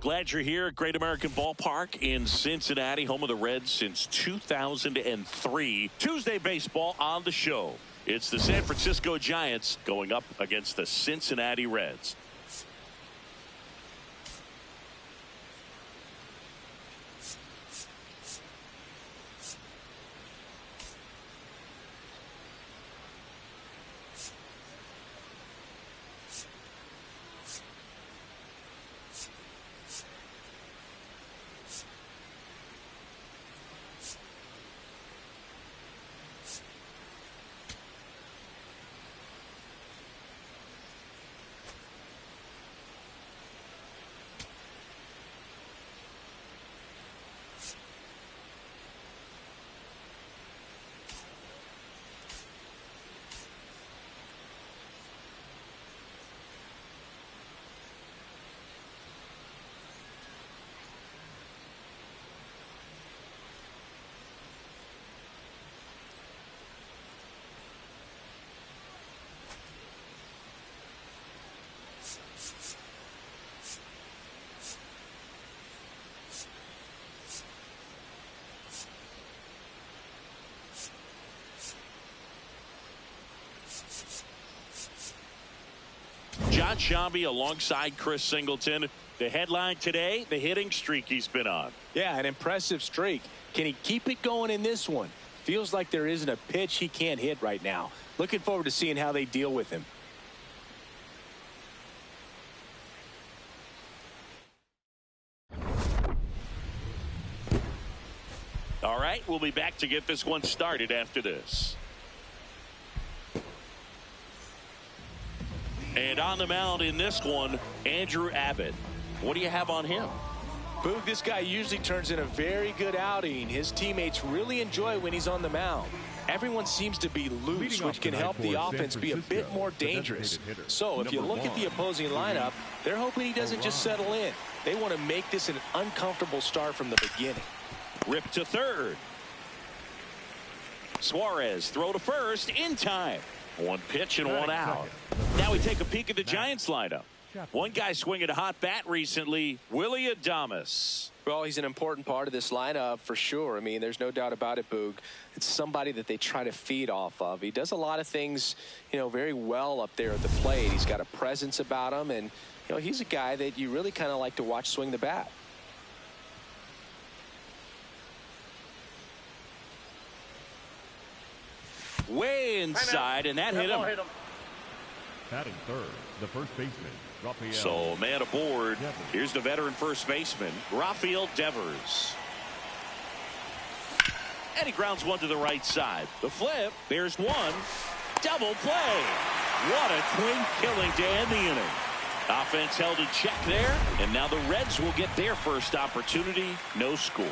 Glad you're here at Great American Ballpark in Cincinnati, home of the Reds since 2003. Tuesday baseball on the show. It's the San Francisco Giants going up against the Cincinnati Reds. John Shambi alongside Chris Singleton. The headline today, the hitting streak he's been on. Yeah, an impressive streak. Can he keep it going in this one? Feels like there isn't a pitch he can't hit right now. Looking forward to seeing how they deal with him. All right, we'll be back to get this one started after this. And on the mound in this one, Andrew Abbott. What do you have on him? Boog, this guy usually turns in a very good outing. His teammates really enjoy when he's on the mound. Everyone seems to be loose, which can help the offense be a bit more dangerous. So if you look at the opposing lineup, they're hoping he doesn't just settle in. They want to make this an uncomfortable start from the beginning. Rip to third. Suarez throw to first in time. One pitch and one out. Now we take a peek at the Giants lineup. One guy swinging a hot bat recently, Willie Adames. Well, he's an important part of this lineup for sure. I mean, there's no doubt about it, Boog. It's somebody that they try to feed off of. He does a lot of things, very well up there at the plate. He's got a presence about him, and, he's a guy that you really kind of like to watch swing the bat. Way inside, and that hit him. Batting third, the first baseman, Rafael. So, man aboard. Here's the veteran first baseman, Rafael Devers. And he grounds one to the right side. The flip, there's one. Double play. What a clean killing to end the inning. Offense held in check there, and now the Reds will get their first opportunity. No score.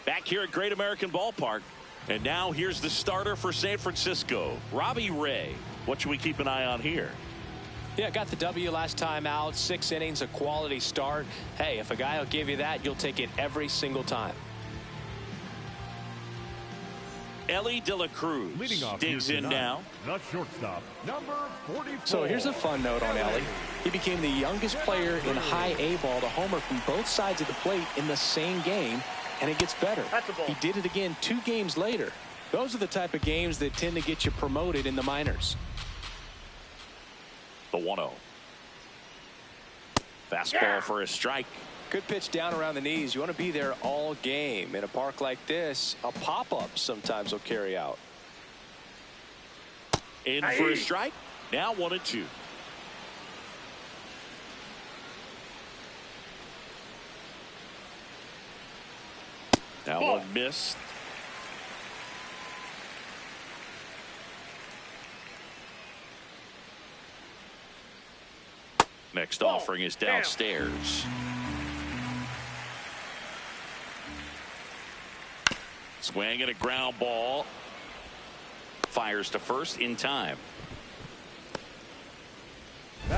Back here at Great American Ballpark. And now here's the starter for San Francisco, Robbie Ray. What should we keep an eye on here? Yeah, got the W last time out. 6 innings, a quality start. Hey, if a guy will give you that, you'll take it every single time. Ellie De La Cruz digs in now. The shortstop, number 44. So here's a fun note on Ellie. He became the youngest player in high A ball to homer from both sides of the plate in the same game. And it gets better. He did it again 2 games later. Those are the type of games that tend to get you promoted in the minors. The 1-0. Fastball for a strike. Good pitch down around the knees. You want to be there all game. In a park like this, a pop-up sometimes will carry out. In for a strike. Now 1-2. That one missed. Next offering is downstairs. Swing and a ground ball. Fires to first in time.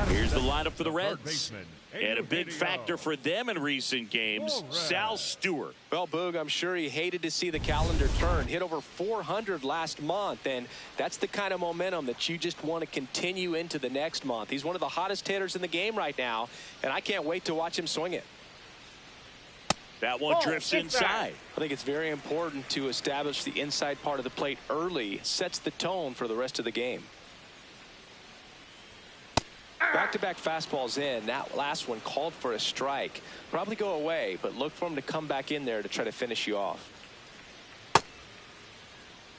Here's the lineup for the Reds. And a big factor for them in recent games, Sal Stewart. Well, Boog, I'm sure he hated to see the calendar turn. Hit over 400 last month, and that's the kind of momentum that you just want to continue into the next month. He's one of the hottest hitters in the game right now, and I can't wait to watch him swing it. That one drifts inside. I think it's very important to establish the inside part of the plate early. Sets the tone for the rest of the game. Back-to-back fastballs in. That last one called for a strike. Probably go away, but look for him to come back in there to try to finish you off.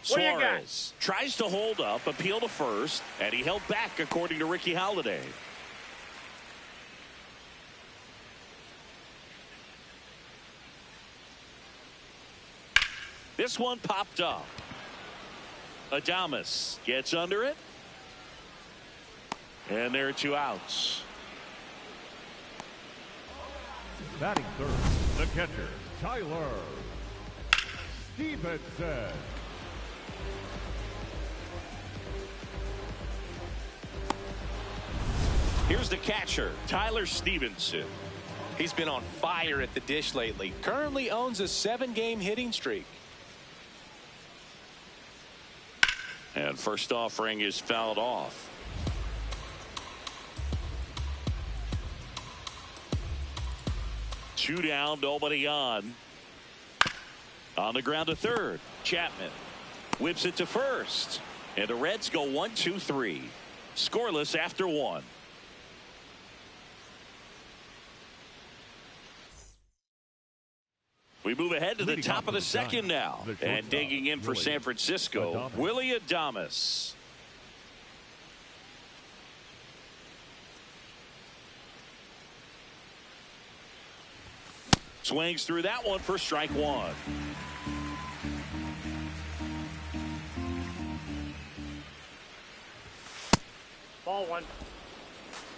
Suarez tries to hold up, appeal to first, and he held back according to Ricky Holiday. This one popped up. Adames gets under it. And there are 2 outs. Batting third, the catcher, Tyler Stevenson. Here's the catcher, Tyler Stevenson. He's been on fire at the dish lately. Currently owns a 7-game hitting streak. And first offering is fouled off. Two down, nobody on. On the ground to third. Chapman whips it to first. And the Reds go 1-2-3. Scoreless after 1. We move ahead to the top of the second now. And digging in for San Francisco, Willie Adames. Swings through that one for strike 1. Ball 1.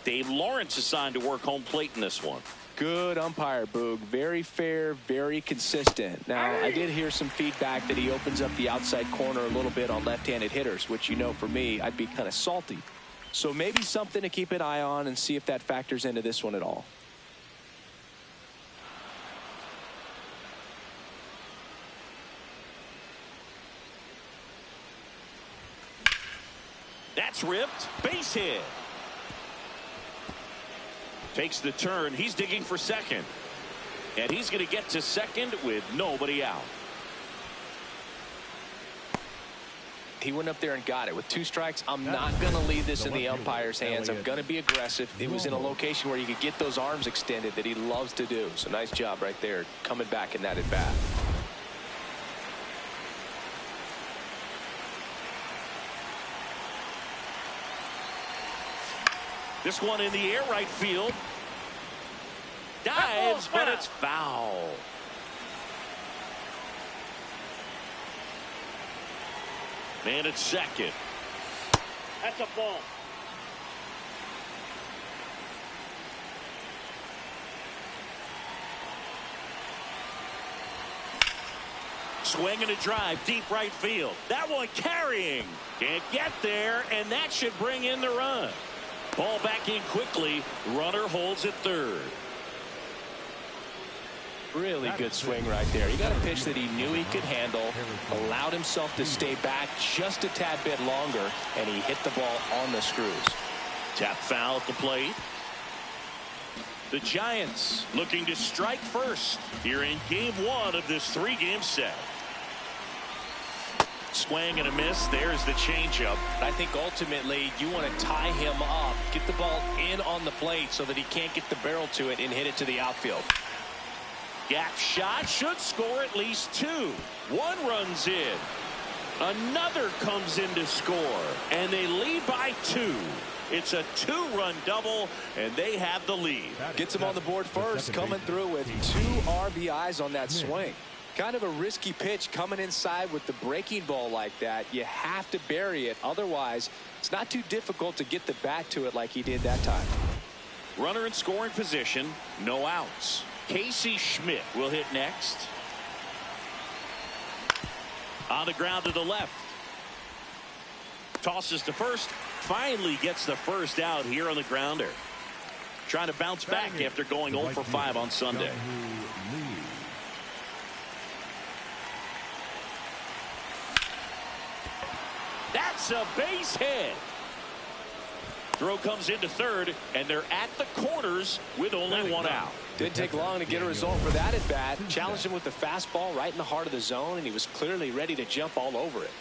Dave Lawrence assigned to work home plate in this one. Good umpire, Boog. Very fair, very consistent. Now, I did hear some feedback that he opens up the outside corner a little bit on left-handed hitters, which, you know, for me, I'd be kind of salty. So maybe something to keep an eye on and see if that factors into this one at all. That's ripped. Base hit. Takes the turn. He's digging for second. And he's going to get to second with nobody out. He went up there and got it with 2 strikes. I'm not going to leave this in the umpire's hands. I'm going to be aggressive. It was in a location where you could get those arms extended that he loves to do. So nice job right there coming back in that at bat. This one in the air right field. Dives, but it's foul. Man at second. That's a ball. Swing and a drive, deep right field. That one carrying. Can't get there, and that should bring in the run. Ball back in quickly. Runner holds at third. Really good swing right there. He got a pitch that he knew he could handle, allowed himself to stay back just a tad bit longer, and he hit the ball on the screws. Tap foul at the plate. The Giants looking to strike first here in game 1 of this 3-game set. Swing and a miss. There's the changeup. I think ultimately you want to tie him up, get the ball in on the plate so that he can't get the barrel to it and hit it to the outfield. Gap shot should score at least 2. One runs in. Another comes in to score, and they lead by 2. It's a 2-run double, and they have the lead. Gets him on the board first, coming through with 2 RBIs on that swing. Kind of a risky pitch coming inside with the breaking ball like that. You have to bury it. Otherwise, it's not too difficult to get the bat to it like he did that time. Runner in scoring position. No outs. Casey Schmidt will hit next. On the ground to the left. Tosses to first. Finally gets the first out here on the grounder. trying to bounce back after going 0 for 5 on Sunday. That's a base hit. Throw comes into third, and they're at the corners with only one out. Didn't take long to get a result for that at bat. Challenged him with the fastball right in the heart of the zone, and he was clearly ready to jump all over it.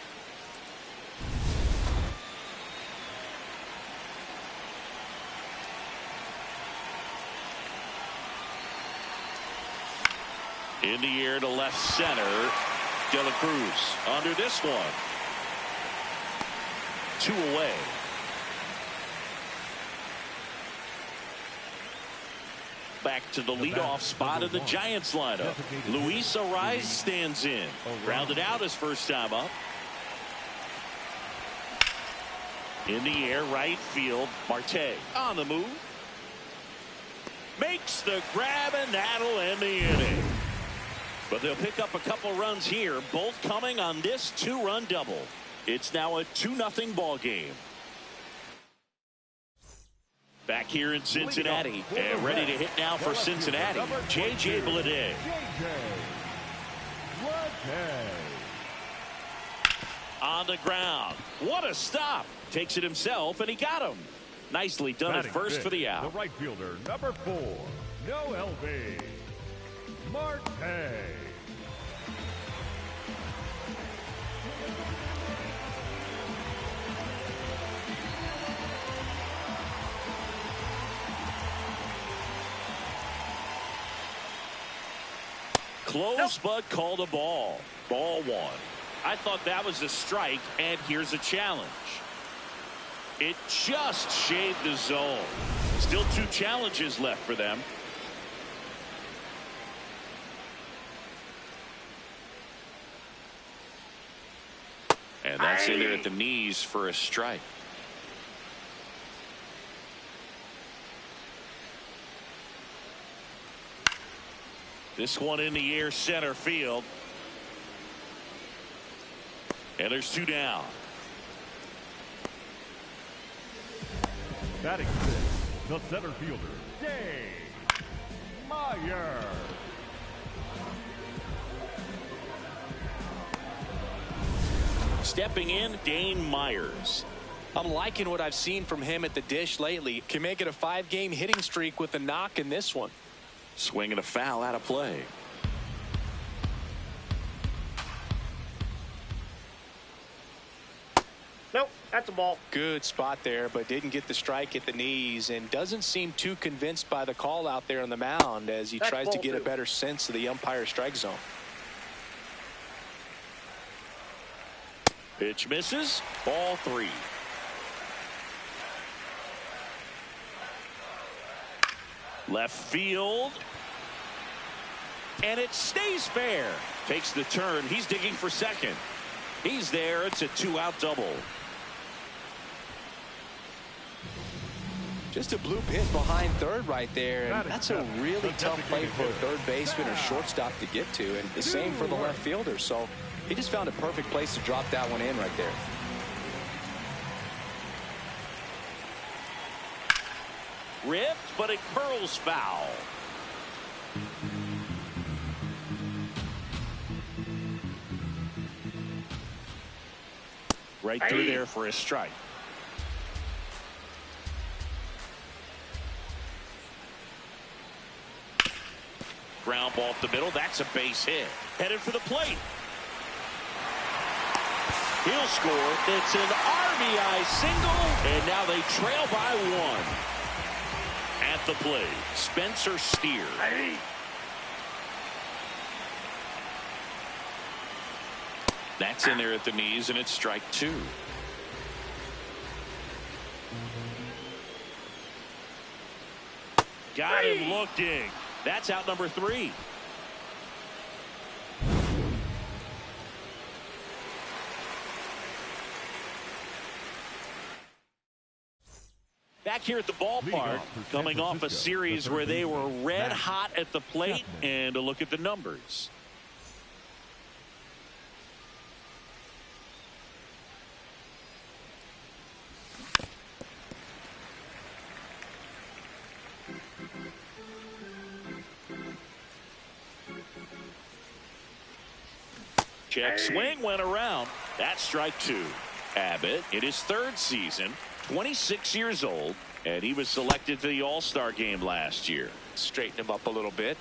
In the air to left center. De La Cruz under this one. 2 away. Back to the leadoff spot of the Giants lineup. Luis Ariz stands in. Grounded out his first time up. In the air, right field. Marte on the move. Makes the grab, and that'll end the inning. But they'll pick up a couple runs here, both coming on this 2-run double. It's now a 2-0 ball game. Back here in Cincinnati, and ready to hit now for Cincinnati, J.J. Bleday. On the ground. What a stop. Takes it himself, and he got him. Nicely done at first for the out. The right fielder, number 4, no LB, Marte. Close, but called a ball. Ball 1. I thought that was a strike, and here's a challenge. It just shaved the zone. Still 2 challenges left for them. And that's in there at the knees for a strike. This one in the air, center field. And there's 2 down. Batting 6, the center fielder, Dane Meyer. Stepping in, Dane Myers. I'm liking what I've seen from him at the dish lately. Can make it a 5-game hitting streak with a knock in this one. Swinging a foul out of play. Nope, that's a ball. Good spot there, but didn't get the strike at the knees, and doesn't seem too convinced by the call out there on the mound as he tries to get a better sense of the umpire strike zone. Pitch misses. Ball 3. Left field. And it stays fair. Takes the turn. He's digging for second. He's there. It's a 2-out double. Just a blue pit behind third right there, and that's a really tough play for a third baseman or shortstop to get to, and the same for the left fielder. So he just found a perfect place to drop that one in right there. Ripped, but it curls foul. Right through there for a strike. Ground ball up the middle. That's a base hit. Headed for the plate. He'll score. It's an RBI single, and now they trail by 1. At the plate, Spencer Steer. That's in there at the knees, and it's strike 2. Got him looking. That's out number 3. Back here at the ballpark, coming off a series where they were red hot at the plate, and a look at the numbers. Check swing went around. That's strike two. Abbott in his third season, 26 years old, and he was selected to the All-Star game last year. Straighten him up a little bit.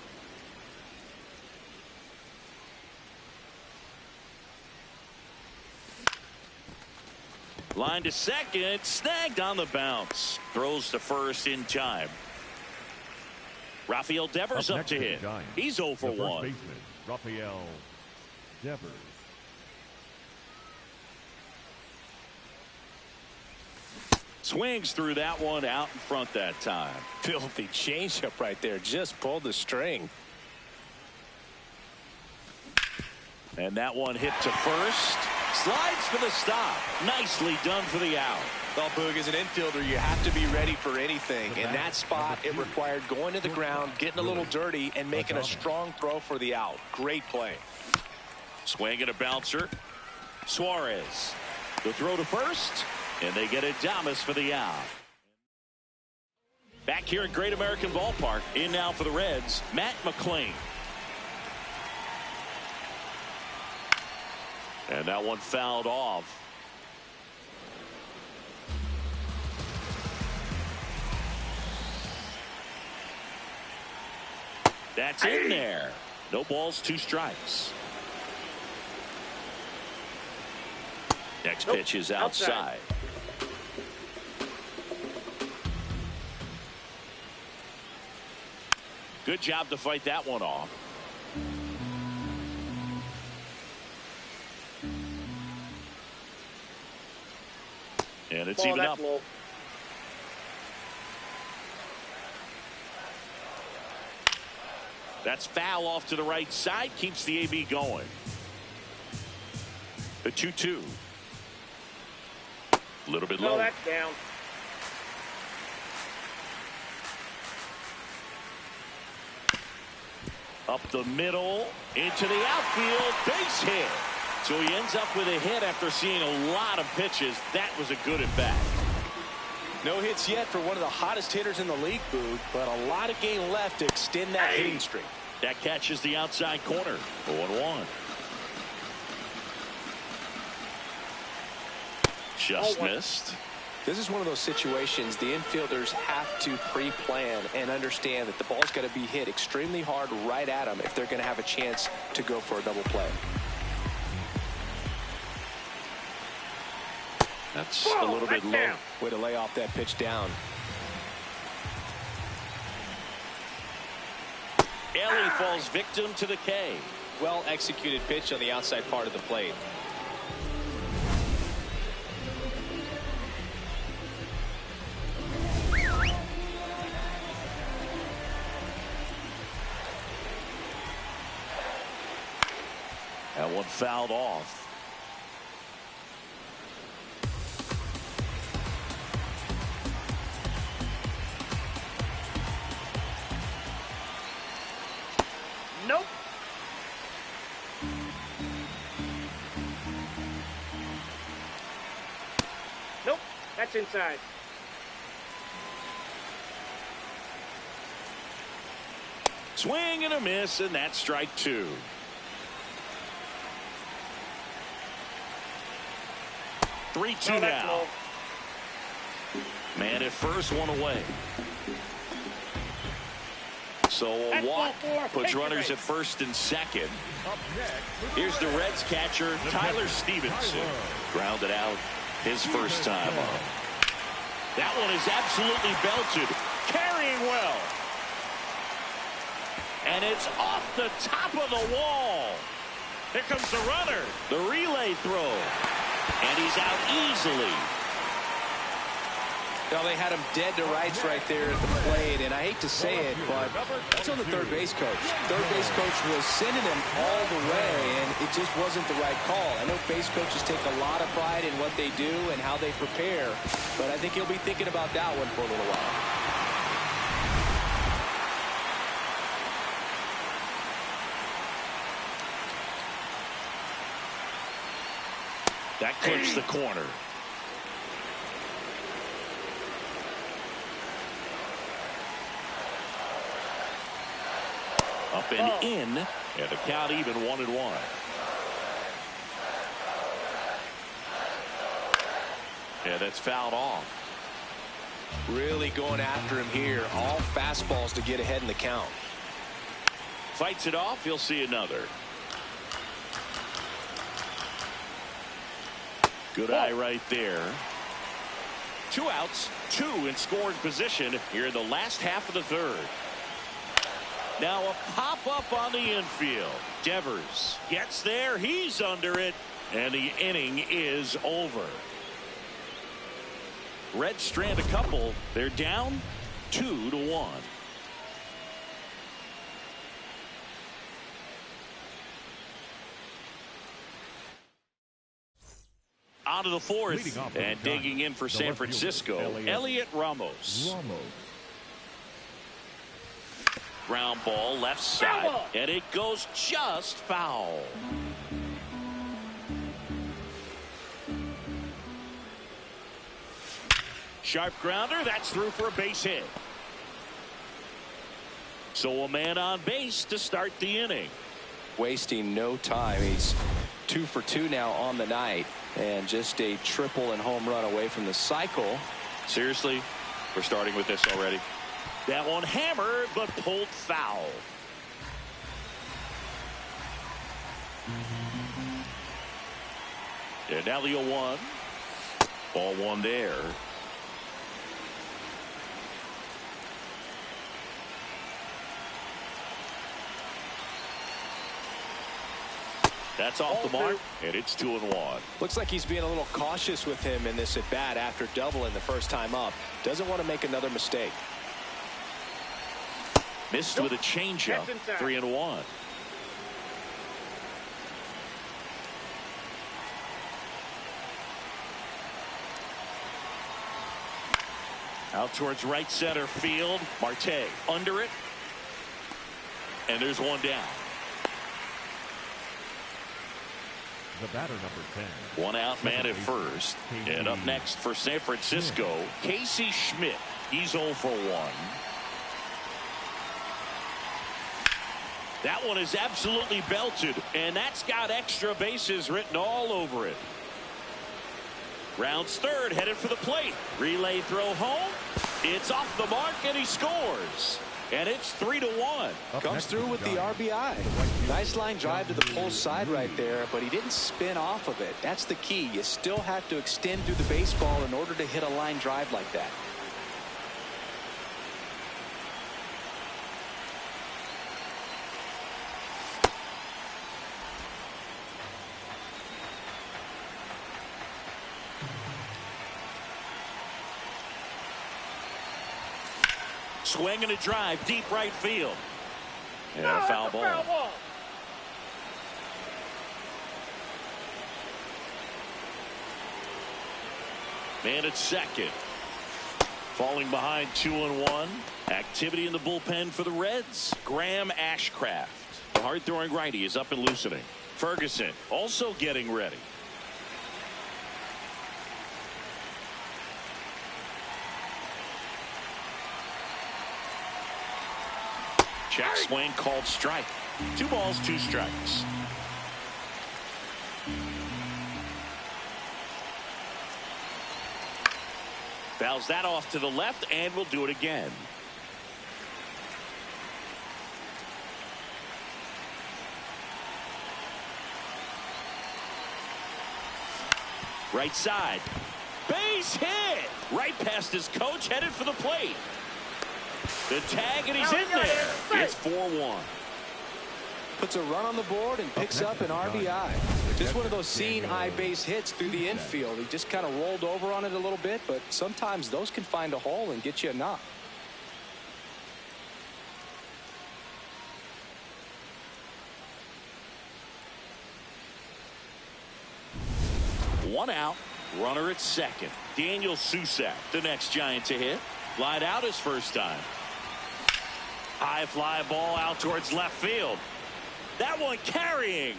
Line to second, snagged on the bounce. Throws to first in time. Rafael Devers up to hit. He's 0 for 1. Baseman, Rafael Devers. Swings through that one out in front that time. Filthy changeup right there. Just pulled the string. And that one hit to first. Slides for the stop. Nicely done for the out. Well, Boog, as an infielder, you have to be ready for anything. In that spot, it required going to the ground, getting a little dirty, and making a strong throw for the out. Great play. Swing and a bouncer. Suarez. The throw to first, and they get Adames for the out. Back here at Great American Ballpark, in now for the Reds, Matt McClain. And that one fouled off. That's in there. No balls, 2 strikes. Next pitch is outside. Good job to fight that one off. And it's even up. Low. That's foul off to the right side. Keeps the AB going. The 2-2. A little bit low. No, that's down. Up the middle. Into the outfield. Base hit. So he ends up with a hit after seeing a lot of pitches. That was a good at bat. No hits yet for one of the hottest hitters in the league, Boog, but a lot of game left to extend that hitting streak. That catches the outside corner. 0-1. Just missed. This is one of those situations the infielders have to pre-plan and understand that the ball's got to be hit extremely hard right at them if they're going to have a chance to go for a double play. That's a little bit low. Down. Way to lay off that pitch down. Ellie falls victim to the K. Well executed pitch on the outside part of the plate. That one fouled off. Nope. Nope. That's inside. Swing and a miss, and that's strike 2. No, 3-2 that's now. low. Man at first, one away. So a walk puts runners at first and second. Here's the Reds catcher, Tyler Stevenson. Grounded out his first time up. That one is absolutely belted. Carrying well. And it's off the top of the wall. Here comes the runner. The relay throw. And he's out easily. Well, they had him dead to rights right there at the plate, and I hate to say it, but that's on the third base coach. Third base coach was sending him all the way, and it just wasn't the right call. I know base coaches take a lot of pride in what they do and how they prepare, but I think he'll be thinking about that one for a little while. That clips the corner. Up and in, and the count even 1-1. Yeah, that's fouled off. Really going after him here. All fastballs to get ahead in the count. Fights it off. He'll see another. Good eye right there. 2 outs, 2 in scoring position here in the last half of the third. Now a pop-up on the infield. Devers gets there. He's under it. And the inning is over. Reds strand a couple. They're down 2-1. On to the fourth, and digging in for San Francisco, Elliot Ramos. Ground ball left side, and it goes just foul. Sharp grounder, that's through for a base hit. So a man on base to start the inning. Wasting no time. He's 2 for 2 now on the night, and just a triple and home run away from the cycle. Seriously, we're starting with this already. That one hammered, but pulled foul. And now the 0-1. Ball 1 there. That's off the mark, and it's 2-1. Looks like he's being a little cautious with him in this at bat after doubling the first time up. Doesn't want to make another mistake. Missed with a changeup. 3-1. Out towards right center field. Marte under it. And there's one down. The batter, number 10. 1 out, man at first. And up next for San Francisco, Casey Schmidt. He's 0 for 1. That one is absolutely belted, and that's got extra bases written all over it. Rounds third, headed for the plate. Relay throw home. It's off the mark, and he scores. And it's 3-1. Comes through with the RBI. Nice line drive to the pull side right there, but he didn't spin off of it. That's the key. You still have to extend through the baseball in order to hit a line drive like that. Swing and a drive, deep right field. And a foul ball. Man at second. Falling behind 2-1. Activity in the bullpen for the Reds. Graham Ashcraft. The hard-throwing righty is up and loosening. Ferguson also getting ready. Check swing called strike. 2 balls, 2 strikes. Fouls that off to the left, and we'll do it again. Right side. Base hit. Right past his coach, headed for the plate. The tag, and he's in there. It's 4-1. Puts a run on the board and picks up an RBI. Just one of those seeing high base hits through the infield. He just kind of rolled over on it a little bit, but sometimes those can find a hole and get you a knock. One out, runner at second. Daniel Susak, the next Giant to hit. Lied out his first time. High fly ball out towards left field. That one carrying.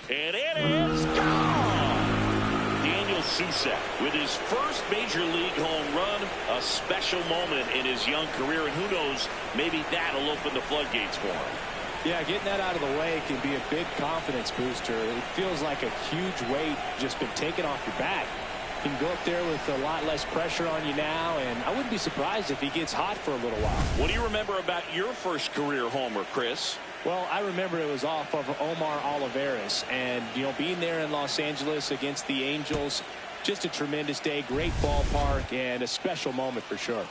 And it is gone. Daniel Susak with his first major league home run. A special moment in his young career. And who knows, maybe that'll open the floodgates for him. Yeah, getting that out of the way can be a big confidence booster. It feels like a huge weight just been taken off your back. Can go up there with a lot less pressure on you now, and I wouldn't be surprised if he gets hot for a little while. What do you remember about your first career homer, Chris? Well, I remember it was off of Omar Olivares, and, you know, being there in Los Angeles against the Angels, just a tremendous day, great ballpark, and a special moment for sure.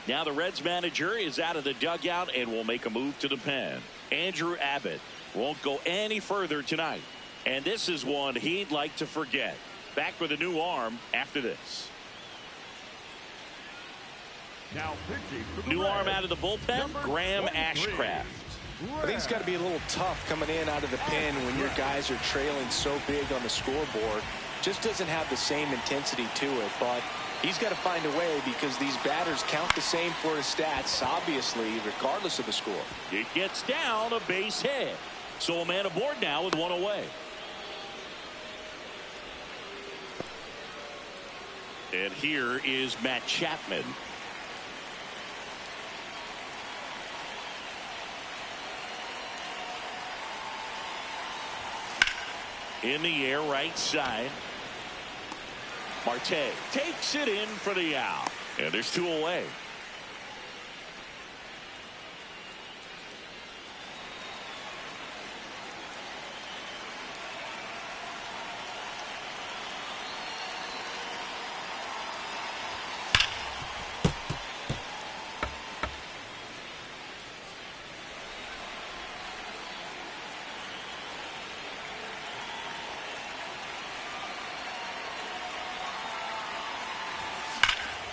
Now the Reds manager is out of the dugout and will make a move to the pen. Andrew Abbott won't go any further tonight. And this is one he'd like to forget. Back with a new arm after this. Now pitching for the New Reds, arm out of the bullpen, number Graham 23. Ashcraft. I think it's got to be a little tough coming in out of the pen when your guys are trailing so big on the scoreboard. Just doesn't have the same intensity to it, but he's got to find a way because these batters count the same for his stats, obviously, regardless of the score. It gets down a base hit. So a man aboard now with one away. And here is Matt Chapman. In the air, right side. Marte takes it in for the out. And there's two away.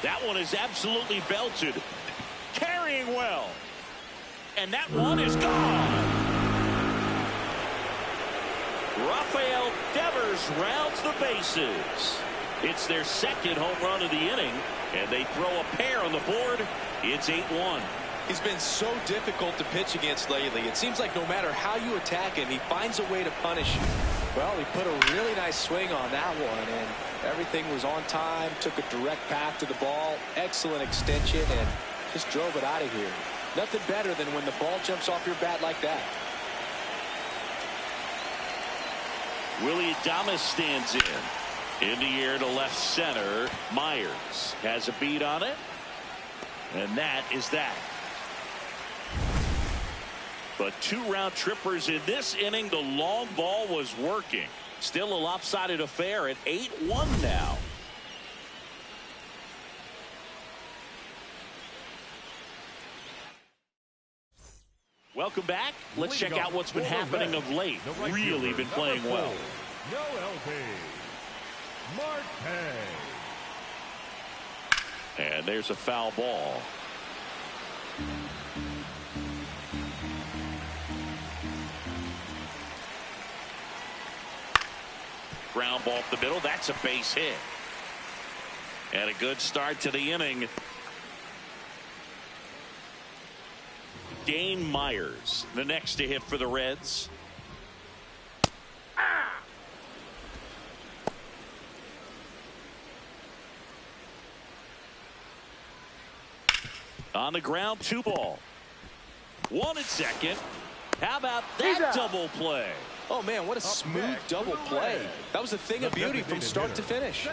That one is absolutely belted. Carrying well. And that one is gone. Rafael Devers rounds the bases. It's their second home run of the inning. And they throw a pair on the board. It's 8-1. He's been so difficult to pitch against lately. It seems like no matter how you attack him, he finds a way to punish you. Well, he put a really nice swing on that one, and everything was on time, took a direct path to the ball, excellent extension, and just drove it out of here. Nothing better than when the ball jumps off your bat like that. Willie Adames stands in the air to left center. Myers has a beat on it, and that is that. But two round trippers in this inning. The long ball was working. Still a lopsided affair at 8-1 now. Welcome back. Let's check out what's been happening of late. Really been playing well. No LB. Marte. And there's a foul ball. Ground ball up the middle. That's a base hit. And a good start to the inning. Dane Myers, the next to hit for the Reds. On the ground, 2 ball. 1 at second. How about that double play? Oh, man, what a smooth double play. That was a thing of beauty from start to finish.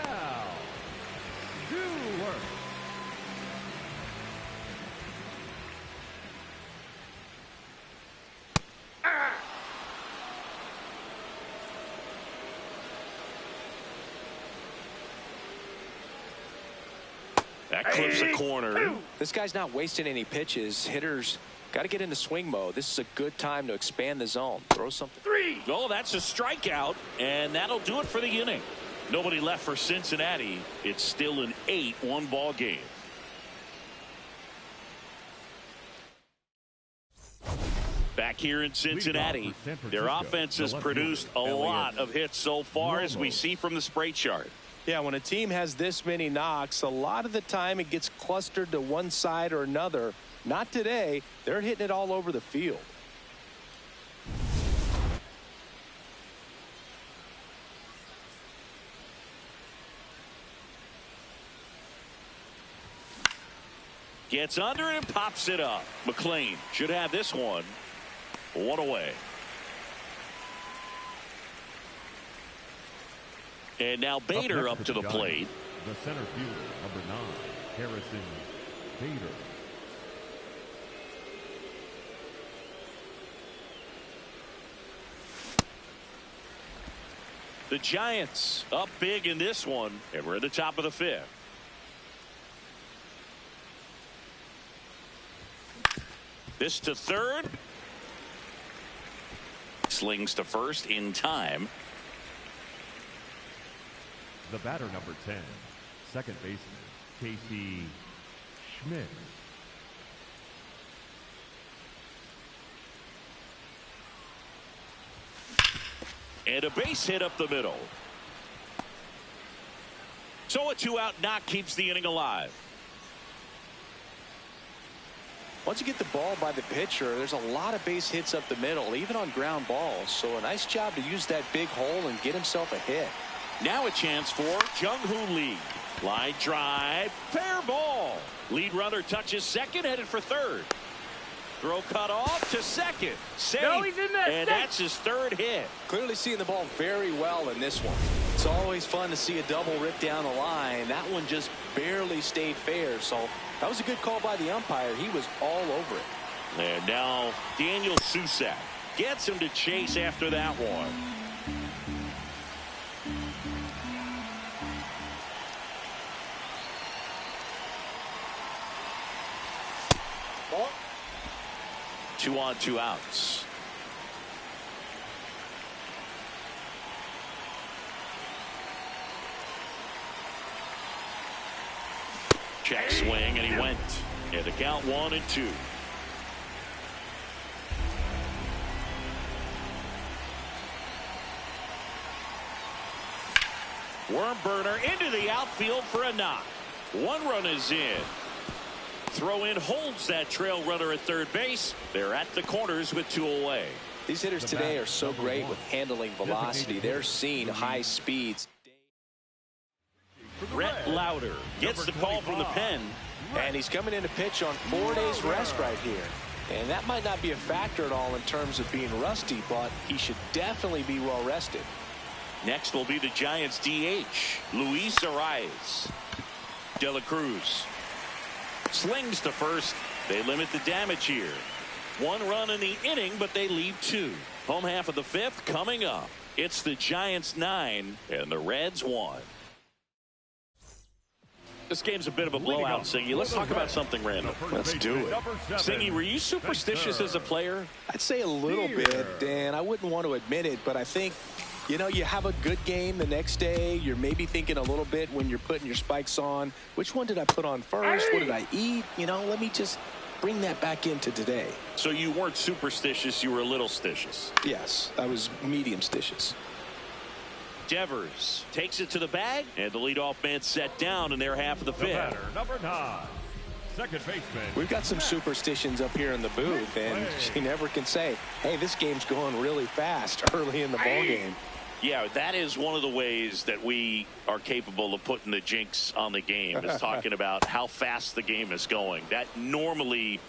That clips a corner. This guy's not wasting any pitches. Hitters got to get into swing mode. This is a good time to expand the zone. Throw something. 3. Oh, that's a strikeout, and that'll do it for the inning. Nobody left for Cincinnati. It's still an 8-1 ball game. Back here in Cincinnati, their offense has produced a lot of hits so far, as we see from the spray chart. Yeah, when a team has this many knocks, a lot of the time it gets clustered to one side or another. Not today. They're hitting it all over the field. Gets under it and pops it up. McLean should have this one. One away. And now Bader up to the plate. The center fielder, number 9, Harrison Bader. The Giants up big in this one, and we're at the top of the 5th. This to third. Slings to first in time. The batter, number 10, second baseman, Casey Schmidt. And a base hit up the middle. So a 2-out knock keeps the inning alive. Once you get the ball by the pitcher, there's a lot of base hits up the middle, even on ground balls. So a nice job to use that big hole and get himself a hit. Now a chance for Jung-Hoo Lee. Line drive, fair ball. Lead runner touches second, headed for third. Throw cut off to second. Safe. No, he's in there. And that's his third hit. Clearly seeing the ball very well in this one. It's always fun to see a double rip down the line. That one just barely stayed fair. So that was a good call by the umpire. He was all over it. And now Daniel Susak gets him to chase after that one. Ball. 2 on, 2 outs. Check swing, and he went. And the count 1-2. Worm burner into the outfield for a knock. 1 run is in. Throw in holds that trail runner at third base. They're at the corners with 2 away. These hitters today are so great with handling velocity. They're seeing high speeds. Rhett Lauder gets the call from the pen. And he's coming in to pitch on 4 days rest right here. And that might not be a factor at all in terms of being rusty, but he should definitely be well rested. Next will be the Giants DH, Luis Arias. De La Cruz slings to first. They limit the damage here. 1 run in the inning, but they leave 2. Home half of the 5th coming up. It's the Giants 9 and the Reds 1. This game's a bit of a blowout, Singy. Let's talk about something random. Let's do it. Singy, were you superstitious as a player? I'd say a little bit, and I wouldn't want to admit it, but I think, you know, you have a good game the next day. You're maybe thinking a little bit when you're putting your spikes on. Which one did I put on first? What did I eat? You know, let me just bring that back into today. So you weren't superstitious, you were a little stitious. Yes, I was medium stitious. Devers takes it to the bag, and the leadoff man set down in their half of the 5th. Batter, number 9, second baseman. We've got some superstitions up here in the booth, and you never can say, hey, this game's going really fast early in the ball game. Yeah, that is one of the ways that we are capable of putting the jinx on the game, is talking about how fast the game is going. That normally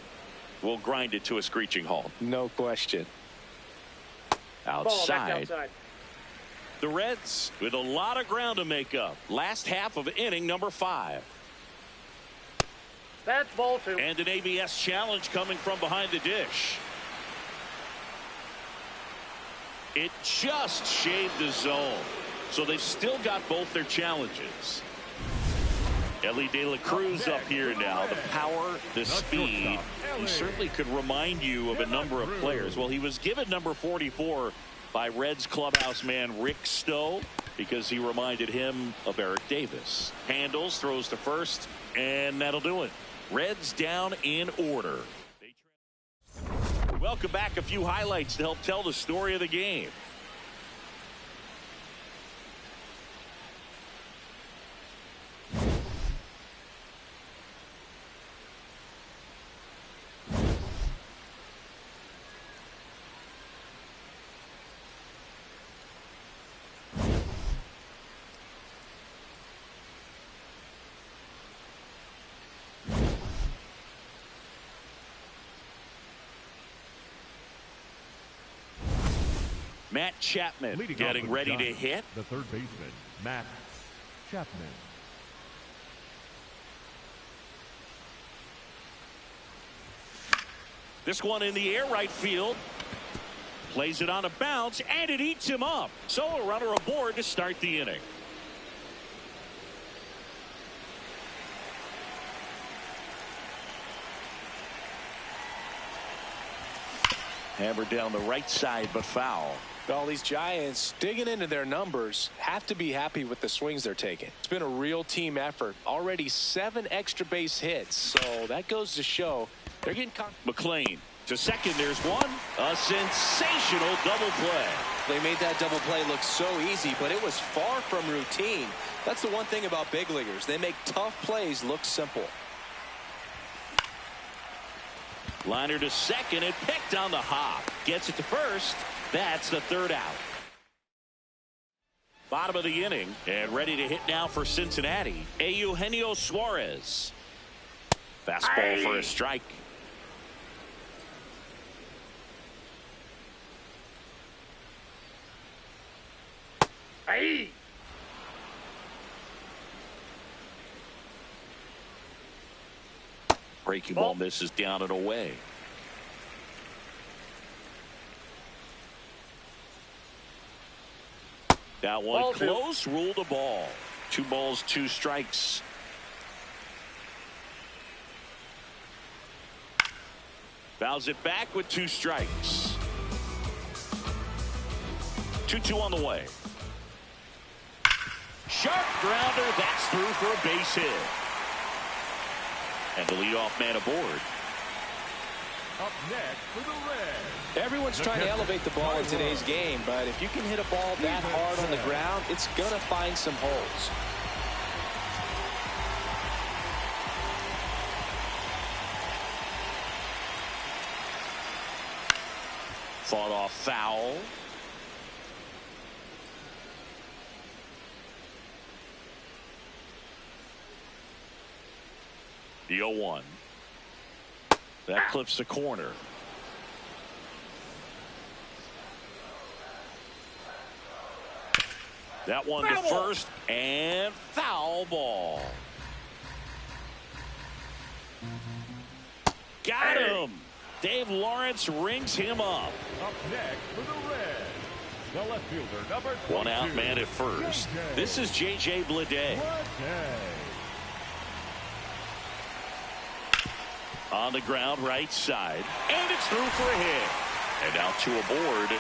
will grind it to a screeching halt. No question. Outside. The Reds with a lot of ground to make up. Last half of inning number 5. That's ball 2. And an ABS challenge coming from behind the dish. It just shaved the zone. So they've still got both their challenges. Ellie De La Cruz up here now. The power, the speed. He certainly could remind you of a number of players. Well, he was given number 44 by Reds clubhouse man Rick Stowe because he reminded him of Eric Davis. Handles, throws to first, and that'll do it. Reds down in order. Welcome back. A few highlights to help tell the story of the game. Matt Chapman getting ready to hit. The third baseman, Matt Chapman. This one in the air right field. Plays it on a bounce, and it eats him up. So a runner aboard to start the inning. Hammered down the right side, but foul. All these Giants digging into their numbers have to be happy with the swings they're taking. It's been a real team effort. Already 7 extra base hits, so that goes to show they're getting McLean to second. There's one. A sensational double play. They made that double play look so easy, but it was far from routine. That's the one thing about big leaguers. They make tough plays look simple. Liner to second, and picked on the hop. Gets it to first. That's the third out. Bottom of the inning, and ready to hit now for Cincinnati. Eugenio Suarez. Fastball for a strike. Hey. Breaking ball misses down and away. That one Ball close, ruled a ball. 2 balls, 2 strikes. Fouls it back with 2 strikes. 2-2 on the way. Sharp grounder, that's through for a base hit. And the leadoff man aboard. Up next for the Reds. Everyone's trying to elevate the ball in today's game, but if you can hit a ball that hard on the ground, it's going to find some holes. Fought off foul. The 0-1. That clips the corner. That one to first, and foul ball. Got him. Dave Lawrence rings him up. Up next for the Reds, the left fielder, number 22. One out man at first. This is J.J. Bleday. On the ground, right side. And it's through for a hit. And now 2 aboard.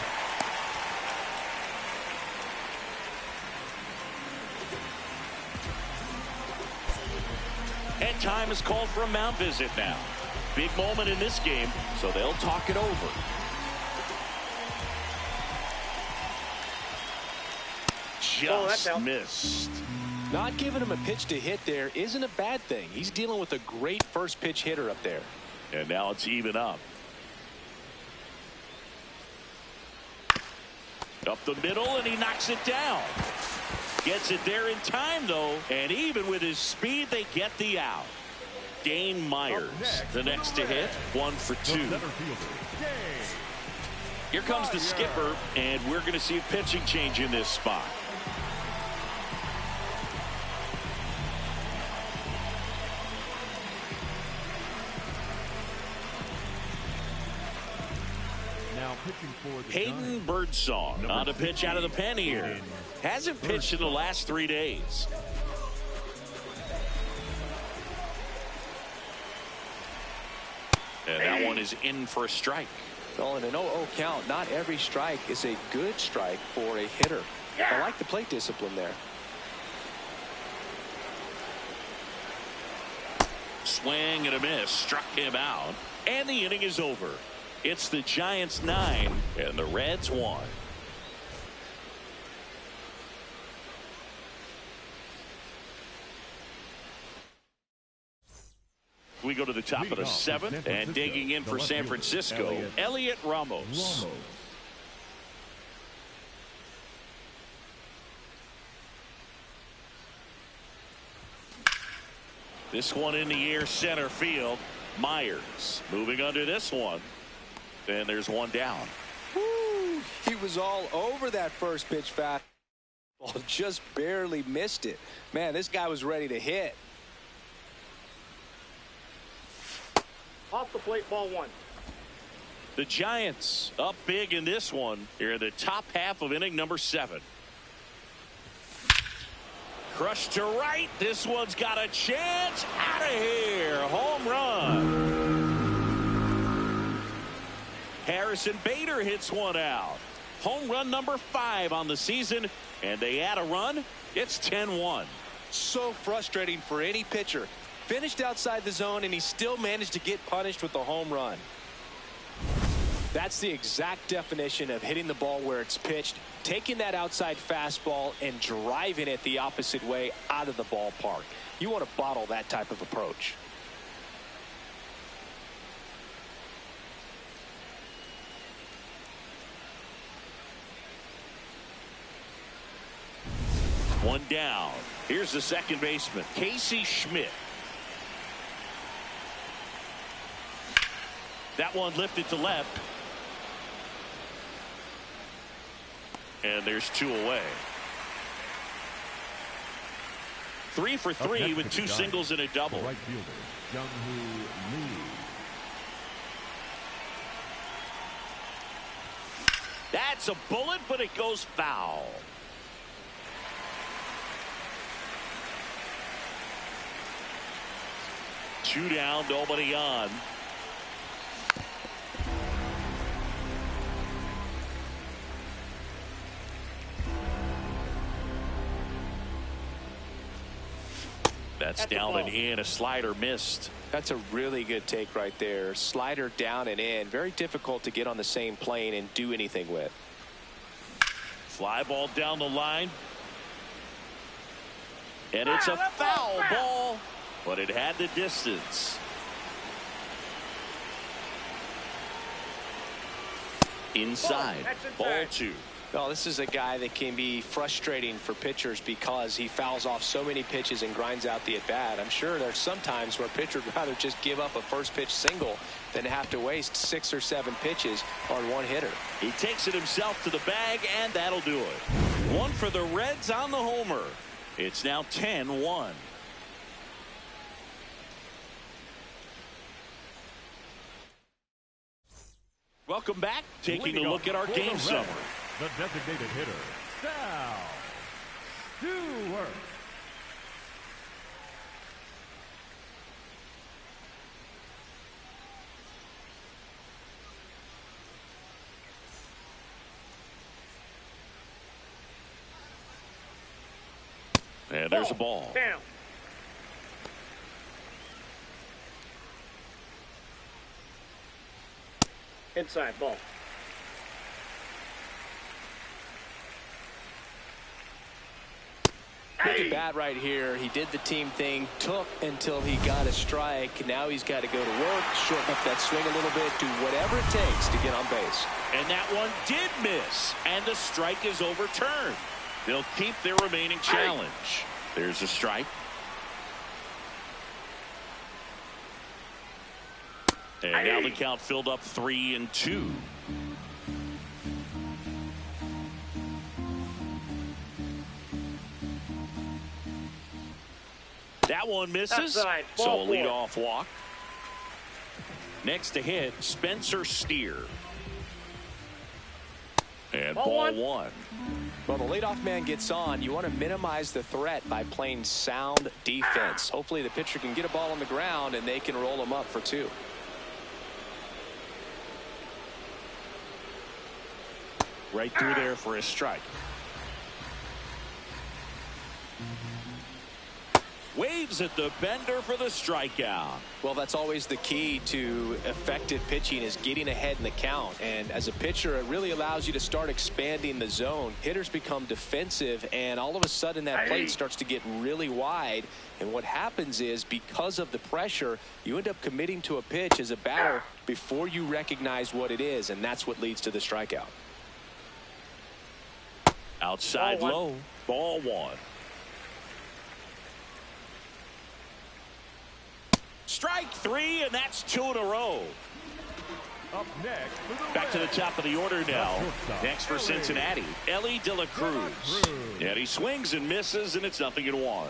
And time is called for a mound visit now. Big moment in this game, so they'll talk it over. Just missed. Not giving him a pitch to hit there isn't a bad thing. He's dealing with a great first pitch hitter up there. And now it's even up. Up the middle, and he knocks it down. Gets it there in time, though, and even with his speed, they get the out. Dane Myers, the next to hit, 1 for 2. Here comes the skipper, and we're going to see a pitching change in this spot. Hayden Birdsong on a pitch out of the pen here. Hasn't pitched in the last 3 days. And that one is in for a strike. Well, in an 0-0 count, not every strike is a good strike for a hitter. I like the plate discipline there. Swing and a miss. Struck him out. And the inning is over. It's the Giants 9 and the Reds 1. We go to the top of the 7th, and digging in for San Francisco, Elliot Ramos. This one in the air, center field. Myers moving under this one. And there's one down. Woo. He was all over that first pitch fastball. Just barely missed it. Man, this guy was ready to hit. Off the plate, ball one. The Giants up big in this one here in the top half of inning number 7. Crushed to right. This one's got a chance. Out of here. Home run. Harrison Bader hits one out. Home run number 5 on the season. And they add a run. It's 10-1. So frustrating for any pitcher. Finished outside the zone, and he still managed to get punished with a home run. That's the exact definition of hitting the ball where it's pitched, taking that outside fastball and driving it the opposite way out of the ballpark. You want to bottle that type of approach. One down. Here's the second baseman, Casey Schmidt. That one lifted to left. And there's 2 away. 3 for 3 with 2 singles and a double. Right fielder, Jung-Hoo Lee. That's a bullet, but it goes foul. Two down, nobody on. That's down and in. A slider missed. That's a really good take right there. Slider down and in. Very difficult to get on the same plane and do anything with. Fly ball down the line. And it's a foul ball, but it had the distance. Inside. Ball 2. Well, this is a guy that can be frustrating for pitchers because he fouls off so many pitches and grinds out the at-bat. I'm sure there's some times where a pitcher would rather just give up a first pitch single than have to waste 6 or 7 pitches on one hitter. He takes it himself to the bag, and that'll do it. One for the Reds on the homer. It's now 10-1. Welcome back. Taking a look at our game summary. The designated hitter, Sal Stewart. And there's a ball. Down. Inside ball. Look at bat right here. He did the team thing, took until he got a strike. Now he's got to go to work, shorten up that swing a little bit, do whatever it takes to get on base. And that one did miss, and the strike is overturned. They'll keep their remaining challenge. There's a strike. And now the count filled up 3-2. That one misses, so a leadoff walk. Next to hit, Spencer Steer. And ball one. Well, the leadoff man gets on. You want to minimize the threat by playing sound defense. Hopefully the pitcher can get a ball on the ground and they can roll him up for 2. Right through there for a strike. Waves at the bender for the strikeout. Well, that's always the key to effective pitching, is getting ahead in the count. And as a pitcher, it really allows you to start expanding the zone. Hitters become defensive, and all of a sudden that plate starts to get really wide. And what happens is, because of the pressure, you end up committing to a pitch as a batter before you recognize what it is, and that's what leads to the strikeout. Outside low, ball 1. Strike 3, and that's 2 in a row. Up next for the Back to the Reds, top of the order now. shortstop, Next for Cincinnati, Ellie De La Cruz. And he swings and misses, and it's 0-1.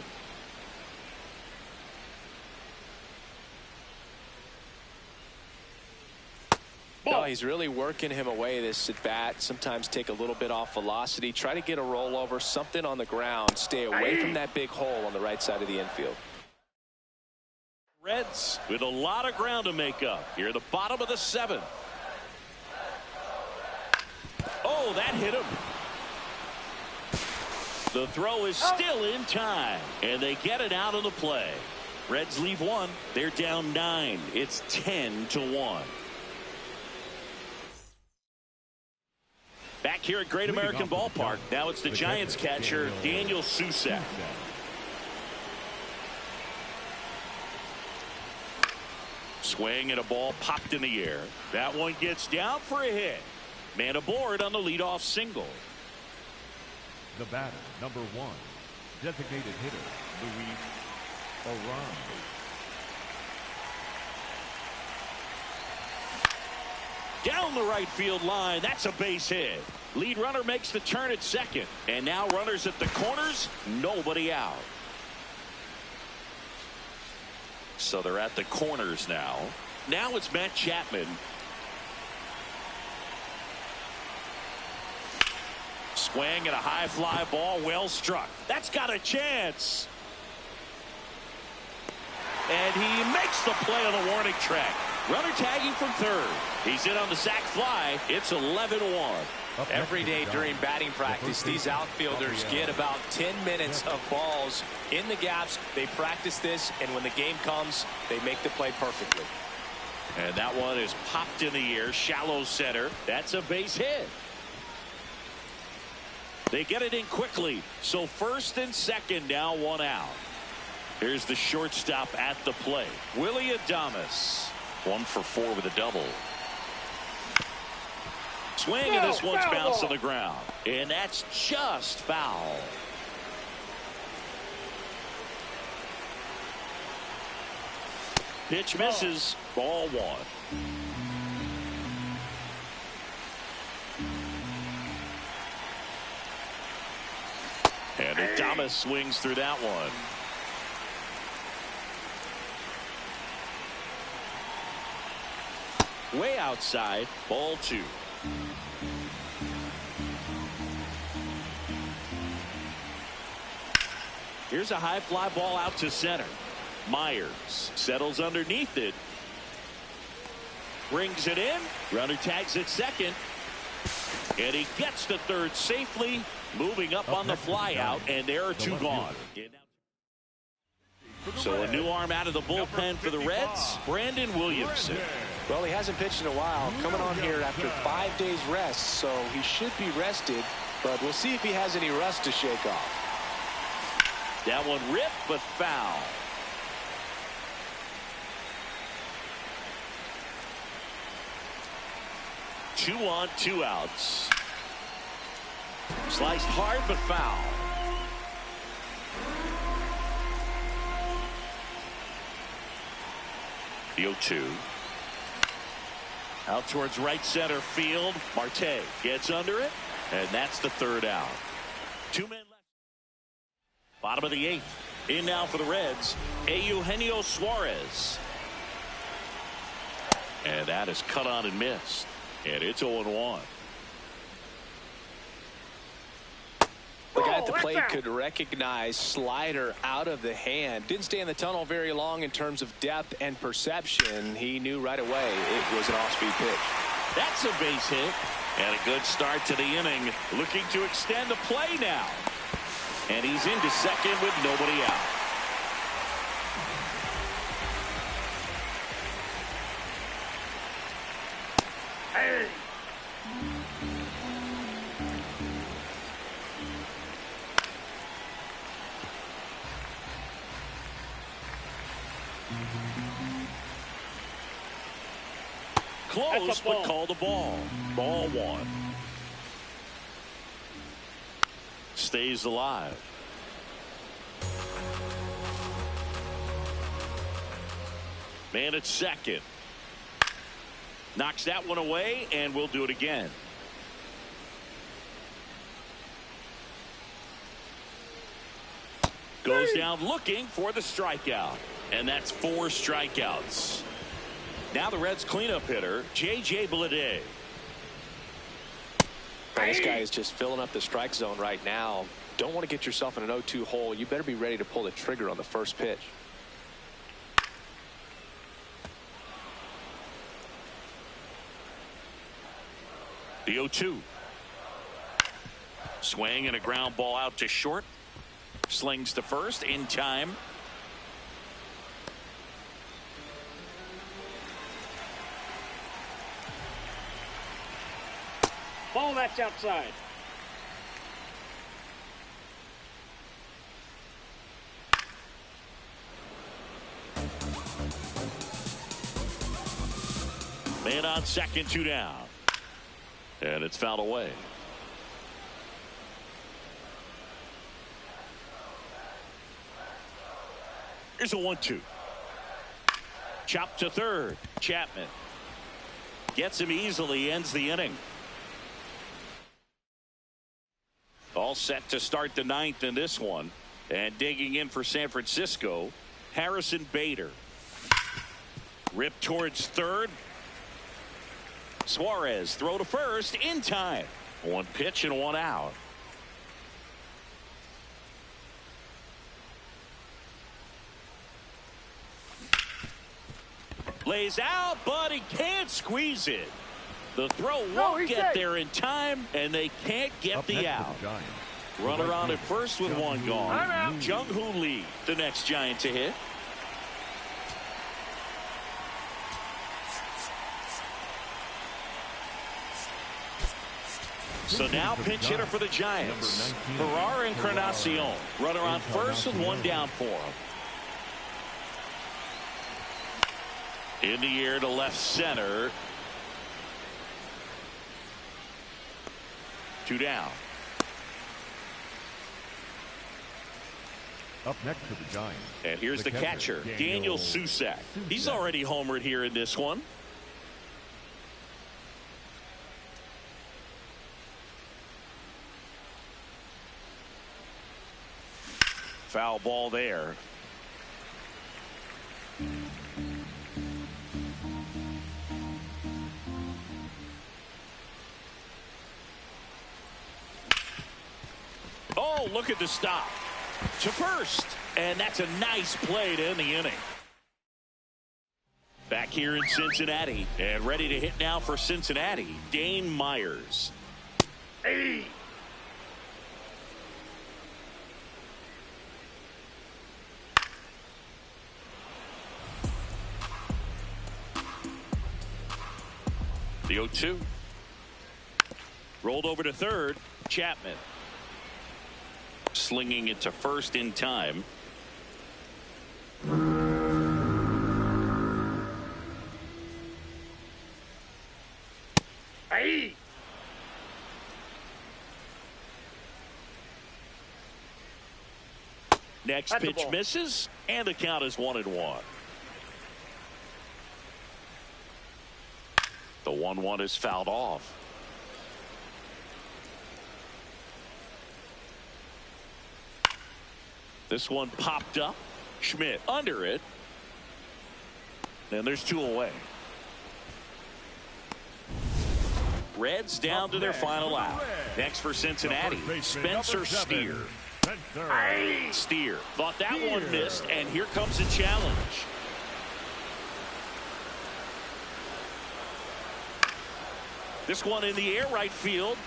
No, he's really working him away this at bat. Sometimes take a little bit off velocity. Try to get a rollover, something on the ground. Stay away from that big hole on the right side of the infield. Reds with a lot of ground to make up. Here at the bottom of the 7th. Oh, that hit him. The throw is still in time, and they get it out of the play. Reds leave one. They're down 9. It's 10-1. Back here at Great American Ballpark. Now it's the Giants catcher, Daniel Susak. Swing and a ball popped in the air. That one gets down for a hit. Man aboard on the leadoff single. The batter, number 1, designated hitter, Luis Oran. Down the right field line. That's a base hit. Lead runner makes the turn at second. And now runners at the corners. Nobody out. So they're at the corners now. Now it's Matt Chapman. Swing and a high fly ball. Well struck. That's got a chance. And he makes the play on the warning track. Runner tagging from third. He's in on the sac fly. It's 11-1. Every day during batting practice, these outfielders get about 10 minutes of balls in the gaps. They practice this, and when the game comes, they make the play perfectly. And that one is popped in the air. Shallow center. That's a base hit. They get it in quickly. So first and second, now 1 out. Here's the shortstop at the plate. Willie Adames. 1 for 4 with a double. Swing, and this one's bounced on the ground. And that's just foul. Pitch misses. Ball 1. And Adames swings through that one. Way outside. Ball 2. Here's a high fly ball out to center. Myers settles underneath it. Brings it in. Runner tags at second. And he gets to third safely. Moving up on the fly out. And there are 2 gone. So a new arm out of the bullpen for the Reds. Brandon Williamson. Well, he hasn't pitched in a while. Coming on here after 5 days rest. So he should be rested. But we'll see if he has any rust to shake off. That one ripped, but foul. Two on, 2 outs. Sliced hard, but foul. The 0-2. Out towards right center field. Marte gets under it, and that's the 3rd out. 2 men left. Bottom of the 8th. In now for the Reds, Eugenio Suarez. And that is cut on and missed. And it's 0-1. The guy at the plate could recognize slider out of the hand. Didn't stay in the tunnel very long in terms of depth and perception. He knew right away it was an off-speed pitch. That's a base hit. And a good start to the inning. Looking to extend the play now. And he's into second with nobody out. Hey. Close, but called a ball. Ball 1. Stays alive. Man at second. Knocks that one away, and we'll do it again. Goes down looking for the strikeout. And that's 4 strikeouts. Now the Reds cleanup hitter, J.J. Bleday. This guy is just filling up the strike zone right now. Don't want to get yourself in an 0-2 hole. You better be ready to pull the trigger on the first pitch. The 0-2. Swing and a ground ball out to short. Slings to first in time. Ball, that's outside. Man on second, 2 down. And it's fouled away. Here's a 1-2. Chop to third. Chapman gets him easily, ends the inning. All set to start the 9th in this one. And digging in for San Francisco, Harrison Bader. Ripped towards third. Suarez throw to first in time. 1 pitch and 1 out. Lays out, but he can't squeeze it. The throw won't get there in time, and they can't get the out. Runner on at first with 1 gone. Jung-Hoo Lee, the next Giant to hit. So now pinch hitter for the Giants. Ferrara and Encarnacion. Runner on first with 1 down for him. In the air to left center. 2 down. Up next for the Giants. And here's the catcher, Daniel Susac. He's already homered here in this one. Foul ball there. Oh, look at the stop. To first. And that's a nice play to end the inning. Back here in Cincinnati. And ready to hit now for Cincinnati, Dane Myers. Hey. The 0-2. Rolled over to third. Chapman. Slinging it to first in time. Hey. Next That's pitch misses, and the count is 1-1. The 1-1 is fouled off. This one popped up. Schmidt under it. And there's 2 away. Reds down to their final out. Next for Cincinnati, Spencer Steer. Steer thought that one missed, and here comes a challenge. This one in the air right field.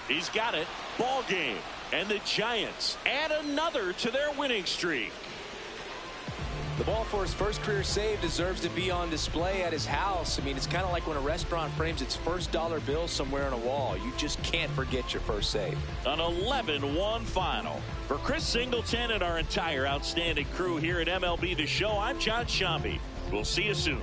He's got it. Ball game. And the Giants add another to their winning streak. The ball for his first career save deserves to be on display at his house. I mean, it's kind of like when a restaurant frames its first dollar bill somewhere on a wall. You just can't forget your first save. An 11-1 final. For Chris Singleton and our entire outstanding crew here at MLB The Show, I'm John Shambi. We'll see you soon.